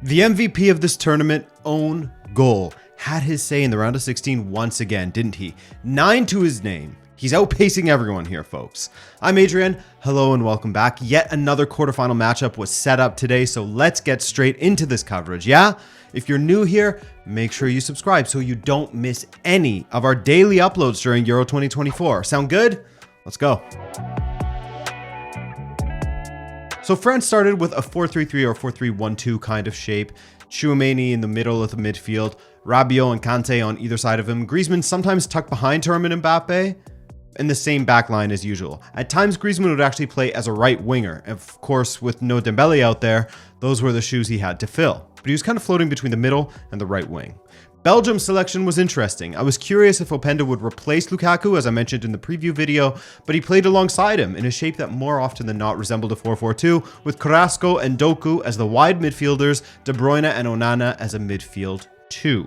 The MVP of this tournament, own goal, had his say in the round of 16 once again, didn't he? 9 to his name. He's outpacing everyone here, folks. I'm Adrian. Hello and welcome back. Yet another quarterfinal matchup was set up today, so let's get straight into this coverage, yeah? If you're new here, make sure you subscribe so you don't miss any of our daily uploads during Euro 2024. Sound good? Let's go. So France started with a 4-3-3 or 4-3-1-2 kind of shape. Tchouaméni in the middle of the midfield, Rabiot and Kanté on either side of him. Griezmann sometimes tucked behind Thuram and Mbappe, in the same back line as usual. At times, Griezmann would actually play as a right winger. Of course, with no Dembele out there, those were the shoes he had to fill. But he was kind of floating between the middle and the right wing. Belgium's selection was interesting. I was curious if Openda would replace Lukaku, as I mentioned in the preview video, but he played alongside him in a shape that more often than not resembled a 4-4-2, with Carrasco and Doku as the wide midfielders, De Bruyne and Onana as a midfield 2.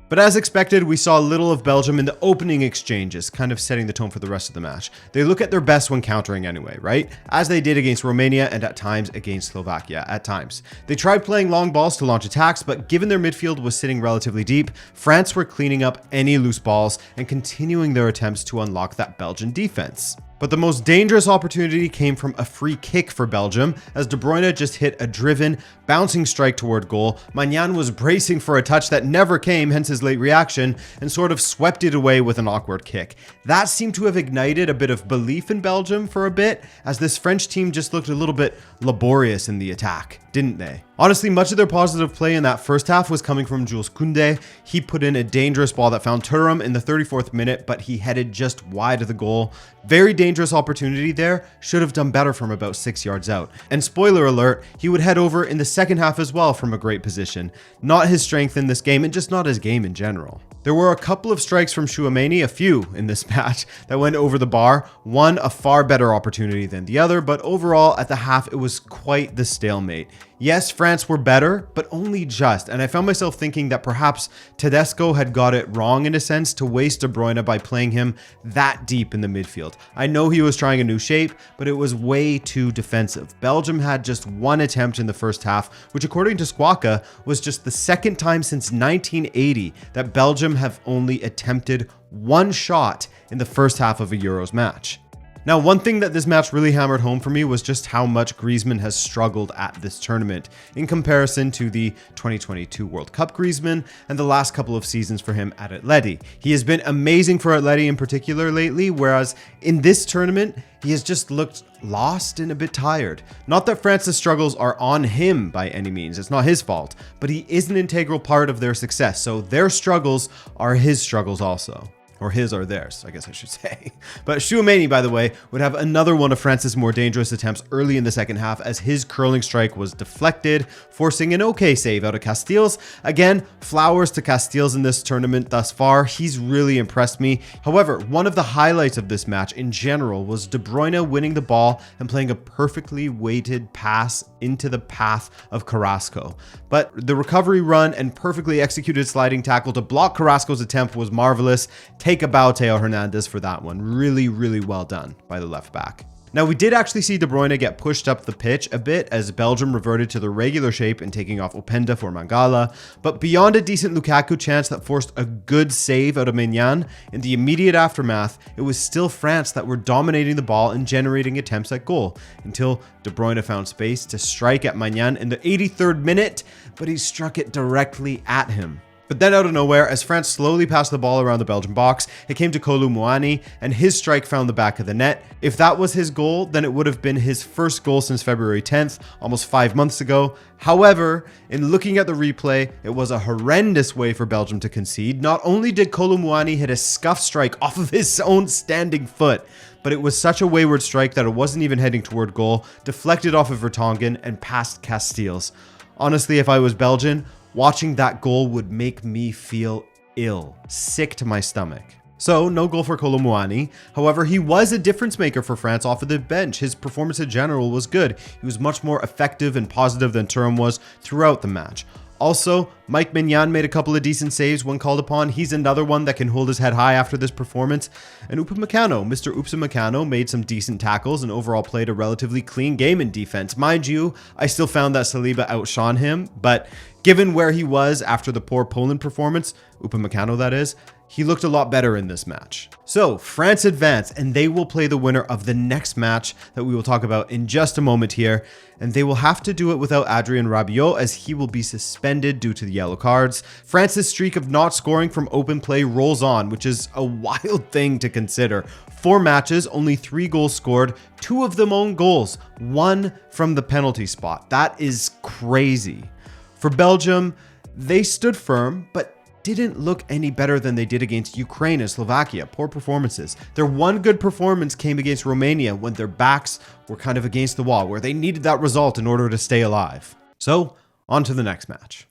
But as expected, we saw little of Belgium in the opening exchanges, kind of setting the tone for the rest of the match. They look at their best when countering anyway, right? As they did against Romania and at times against Slovakia, at times. They tried playing long balls to launch attacks, but given their midfield was sitting relatively deep, France were cleaning up any loose balls and continuing their attempts to unlock that Belgian defense. But the most dangerous opportunity came from a free kick for Belgium, as De Bruyne just hit a driven, bouncing strike toward goal. Maignan was bracing for a touch that never came, hence his late reaction, and sort of swept it away with an awkward kick. That seemed to have ignited a bit of belief in Belgium for a bit, as this French team just looked a little bit laborious in the attack, didn't they? Honestly, much of their positive play in that first half was coming from Jules Koundé. He put in a dangerous ball that found Thuram in the 34th minute, but he headed just wide of the goal. Very dangerous opportunity there, should have done better from about 6 yards out. And spoiler alert, he would head over in the second half as well from a great position. Not his strength in this game, and just not his game in general. There were a couple of strikes from Tchouaméni, a few in this match, that went over the bar. One a far better opportunity than the other, but overall at the half it was quite the stalemate. Yes, France were better, but only just, and I found myself thinking that perhaps Tedesco had got it wrong in a sense to waste De Bruyne by playing him that deep in the midfield. I know he was trying a new shape, but it was way too defensive. Belgium had just one attempt in the first half, which according to Squawka was just the second time since 1980 that Belgium have only attempted one shot in the first half of a Euros match. Now, one thing that this match really hammered home for me was just how much Griezmann has struggled at this tournament in comparison to the 2022 World Cup Griezmann and the last couple of seasons for him at Atleti. He has been amazing for Atleti in particular lately, whereas in this tournament, he has just looked lost and a bit tired. Not that France's struggles are on him by any means, it's not his fault, but he is an integral part of their success, so their struggles are his struggles also. Or his or theirs, I guess I should say. But Tchouaméni, by the way, would have another one of France's more dangerous attempts early in the second half as his curling strike was deflected, forcing an okay save out of Castells. Again, flowers to Castells in this tournament thus far. He's really impressed me. However, one of the highlights of this match in general was De Bruyne winning the ball and playing a perfectly weighted pass into the path of Carrasco. But the recovery run and perfectly executed sliding tackle to block Carrasco's attempt was marvelous. Take a bow, Theo Hernandez, for that one. Really, really well done by the left back. Now, we did actually see De Bruyne get pushed up the pitch a bit as Belgium reverted to the regular shape and taking off Openda for Mangala, but beyond a decent Lukaku chance that forced a good save out of Maignan, in the immediate aftermath, it was still France that were dominating the ball and generating attempts at goal, until De Bruyne found space to strike at Maignan in the 83rd minute, but he struck it directly at him. But then out of nowhere, as France slowly passed the ball around the Belgian box, it came to Kolo Muani, and his strike found the back of the net. If that was his goal, then it would have been his first goal since February 10th, almost 5 months ago. However, in looking at the replay, it was a horrendous way for Belgium to concede. Not only did Kolo Muani hit a scuff strike off of his own standing foot, but it was such a wayward strike that it wasn't even heading toward goal, deflected off of Vertonghen and past Castells. Honestly, if I was Belgian, watching that goal would make me feel ill, sick to my stomach. So no goal for Kolo Muani. However, he was a difference maker for France off of the bench. His performance in general was good. He was much more effective and positive than Thuram was throughout the match. Also, Mike Mignon made a couple of decent saves when called upon. He's another one that can hold his head high after this performance. And Upamecano, Mr. Upamecano, made some decent tackles and overall played a relatively clean game in defense. Mind you, I still found that Saliba outshone him, but given where he was after the poor Poland performance, Upamecano that is, he looked a lot better in this match. So France advance, and they will play the winner of the next match that we will talk about in just a moment here. And they will have to do it without Adrien Rabiot, as he will be suspended due to the yellow cards. France's streak of not scoring from open play rolls on, which is a wild thing to consider. 4 matches, only 3 goals scored, 2 of them own goals, 1 from the penalty spot. That is crazy. For Belgium, they stood firm, but didn't look any better than they did against Ukraine and Slovakia. Poor performances. Their one good performance came against Romania when their backs were kind of against the wall, where they needed that result in order to stay alive. So, on to the next match.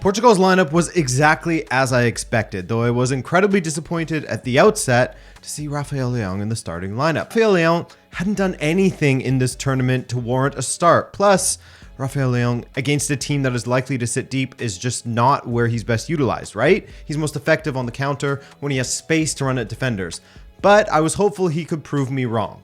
Portugal's lineup was exactly as I expected, though I was incredibly disappointed at the outset to see Rafael Leão in the starting lineup. Rafael Leão hadn't done anything in this tournament to warrant a start. Plus, Rafael Leão against a team that is likely to sit deep is just not where he's best utilized, right? He's most effective on the counter when he has space to run at defenders. But I was hopeful he could prove me wrong.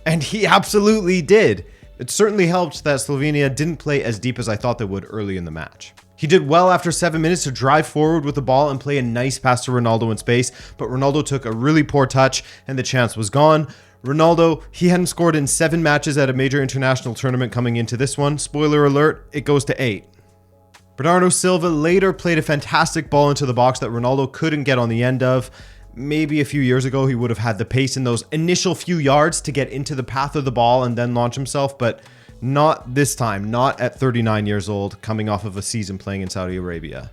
And he absolutely did. It certainly helped that Slovenia didn't play as deep as I thought they would early in the match. He did well after 7 minutes to drive forward with the ball and play a nice pass to Ronaldo in space, but Ronaldo took a really poor touch and the chance was gone. Ronaldo, he hadn't scored in 7 matches at a major international tournament coming into this one. Spoiler alert, it goes to 8. Bernardo Silva later played a fantastic ball into the box that Ronaldo couldn't get on the end of. Maybe a few years ago, he would have had the pace in those initial few yards to get into the path of the ball and then launch himself, but not this time, not at 39 years old, coming off of a season playing in Saudi Arabia.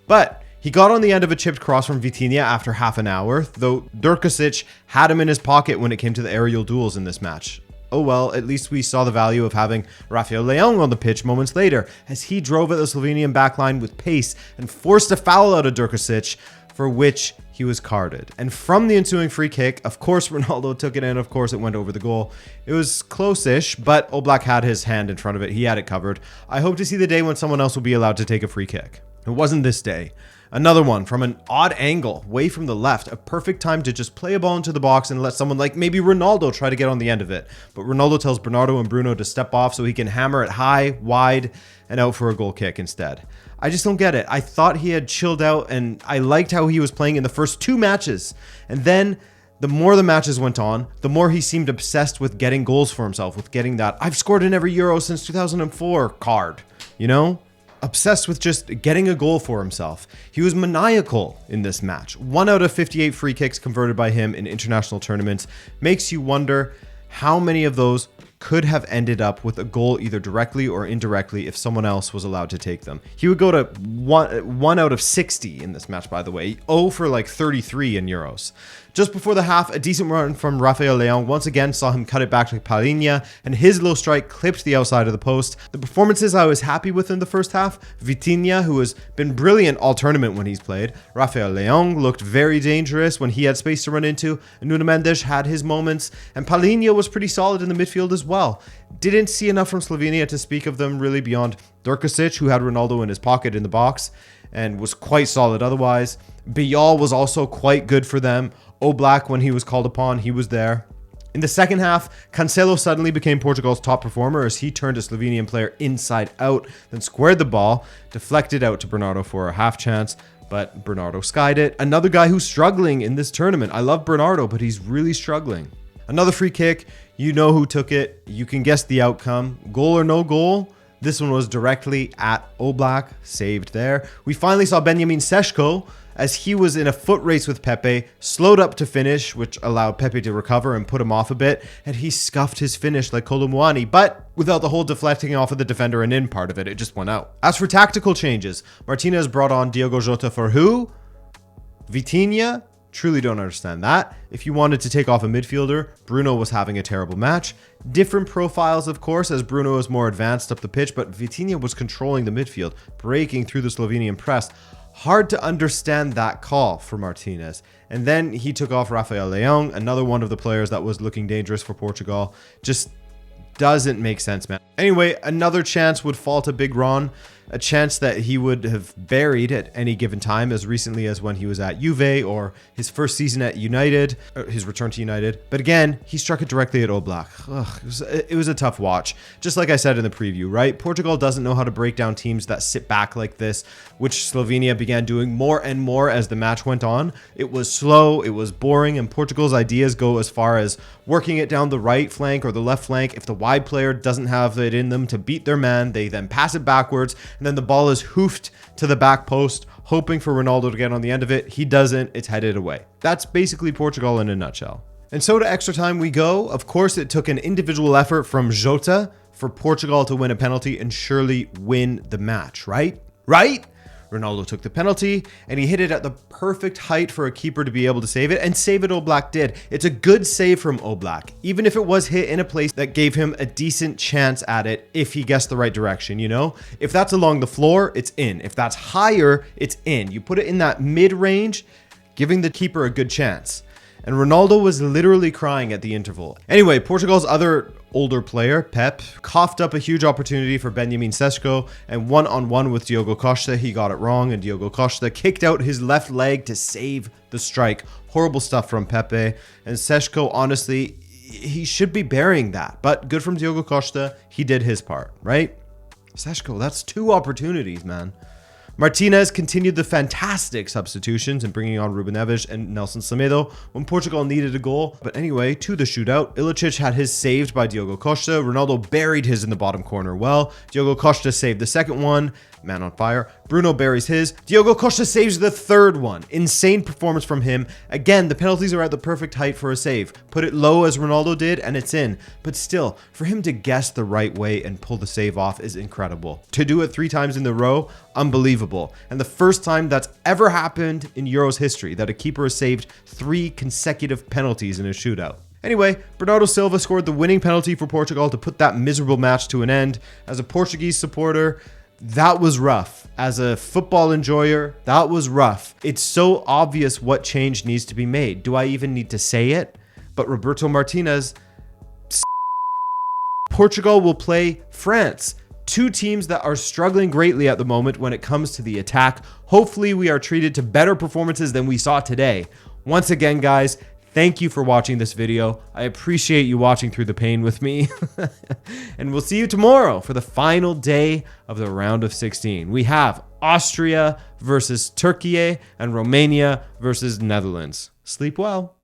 But he got on the end of a chipped cross from Vitinha after half an hour, though Durkasic had him in his pocket when it came to the aerial duels in this match. Oh well, at least we saw the value of having Rafael Leão on the pitch moments later, as he drove at the Slovenian backline with pace and forced a foul out of Durkasic, for which he was carded. And from the ensuing free kick, of course Ronaldo took it in, of course it went over the goal. It was close-ish, but Oblak had his hand in front of it, he had it covered. I hope to see the day when someone else will be allowed to take a free kick. It wasn't this day. Another one from an odd angle, way from the left, a perfect time to just play a ball into the box and let someone like maybe Ronaldo try to get on the end of it. But Ronaldo tells Bernardo and Bruno to step off so he can hammer it high, wide, and out for a goal kick instead. I just don't get it. I thought he had chilled out and I liked how he was playing in the first 2 matches. And then the more the matches went on, the more he seemed obsessed with getting goals for himself, with getting that "I've scored in every Euro since 2004" card, you know? Obsessed with just getting a goal for himself. He was maniacal in this match. 1 out of 58 free kicks converted by him in international tournaments makes you wonder how many of those could have ended up with a goal either directly or indirectly if someone else was allowed to take them. He would go to 1 out of 60 in this match, by the way. 0 for like 33 in Euros. Just before the half, a decent run from Rafael Leão once again saw him cut it back to Palhinha, and his low strike clipped the outside of the post. The performances I was happy with in the first half: Vitinha, who has been brilliant all tournament when he's played. Rafael Leão looked very dangerous when he had space to run into. Nuno Mendes had his moments, and Palhinha was pretty solid in the midfield as well. Didn't see enough from Slovenia to speak of them really beyond Durkasic, who had Ronaldo in his pocket in the box and was quite solid otherwise. Bijal was also quite good for them. Oblak, when he was called upon, he was there. In the second half, Cancelo suddenly became Portugal's top performer as he turned a Slovenian player inside out, then squared the ball, deflected out to Bernardo for a half chance, but Bernardo skied it. Another guy who's struggling in this tournament. I love Bernardo, but he's really struggling. Another free kick. You know who took it. You can guess the outcome. Goal or no goal? This one was directly at Oblak, saved there. We finally saw Benjamin Sesko as he was in a foot race with Pepe, slowed up to finish, which allowed Pepe to recover and put him off a bit, and he scuffed his finish like Kolomuani, but without the whole deflecting off of the defender and in part of it, it just went out. As for tactical changes, Martinez brought on Diogo Jota for who? Vitinha? Truly don't understand that. If you wanted to take off a midfielder, Bruno was having a terrible match. Different profiles, of course, as Bruno is more advanced up the pitch, but Vitinha was controlling the midfield, breaking through the Slovenian press. Hard to understand that call for Martinez. And then he took off Rafael Leão, another one of the players that was looking dangerous for Portugal. Just doesn't make sense, man. Anyway, another chance would fall to Big Ron, a chance that he would have buried at any given time, as recently as when he was at Juve or his first season at United, or his return to United. But again, he struck it directly at Oblak. It was a tough watch. Just like I said in the preview, right? Portugal doesn't know how to break down teams that sit back like this, which Slovenia began doing more and more as the match went on. It was slow, it was boring, and Portugal's ideas go as far as working it down the right flank or the left flank. If the wide player doesn't have it in them to beat their man, they then pass it backwards, and then the ball is hoofed to the back post, hoping for Ronaldo to get on the end of it. He doesn't. It's headed away. That's basically Portugal in a nutshell. And so to extra time we go. Of course, it took an individual effort from Jota for Portugal to win a penalty and surely win the match, right? Right? Ronaldo took the penalty and he hit it at the perfect height for a keeper to be able to save it, and save it Oblak did. It's a good save from Oblak, even if it was hit in a place that gave him a decent chance at it if he guessed the right direction, you know? If that's along the floor, it's in. If that's higher, it's in. You put it in that mid-range, giving the keeper a good chance. And Ronaldo was literally crying at the interval. Anyway, Portugal's other older player, Pep, coughed up a huge opportunity for Benjamin Sesko, and one-on-one with Diogo Costa, he got it wrong, and Diogo Costa kicked out his left leg to save the strike. Horrible stuff from Pepe, and Sesko, honestly, he should be burying that, but good from Diogo Costa, he did his part, right? Sesko, that's 2 opportunities, man. Martinez continued the fantastic substitutions and bringing on Ruben Neves and Nelson Semedo when Portugal needed a goal. But anyway, to the shootout, Ilicic had his saved by Diogo Costa. Ronaldo buried his in the bottom corner well. Diogo Costa saved the second one. Man on fire. Bruno buries his. Diogo Costa saves the third one. Insane performance from him. Again, the penalties are at the perfect height for a save. Put it low as Ronaldo did and it's in. But still, for him to guess the right way and pull the save off is incredible. To do it 3 times in a row, unbelievable. And the first time that's ever happened in Euros history that a keeper has saved 3 consecutive penalties in a shootout. Anyway, Bernardo Silva scored the winning penalty for Portugal to put that miserable match to an end. As a Portuguese supporter, that was rough. As a football enjoyer, that was rough. It's so obvious what change needs to be made. Do I even need to say it? But Roberto Martinez, Portugal will play France. 2 teams that are struggling greatly at the moment when it comes to the attack. Hopefully we are treated to better performances than we saw today. Once again, guys, thank you for watching this video. I appreciate you watching through the pain with me. And we'll see you tomorrow for the final day of the round of 16. We have Austria versus Turkey and Romania versus Netherlands. Sleep well.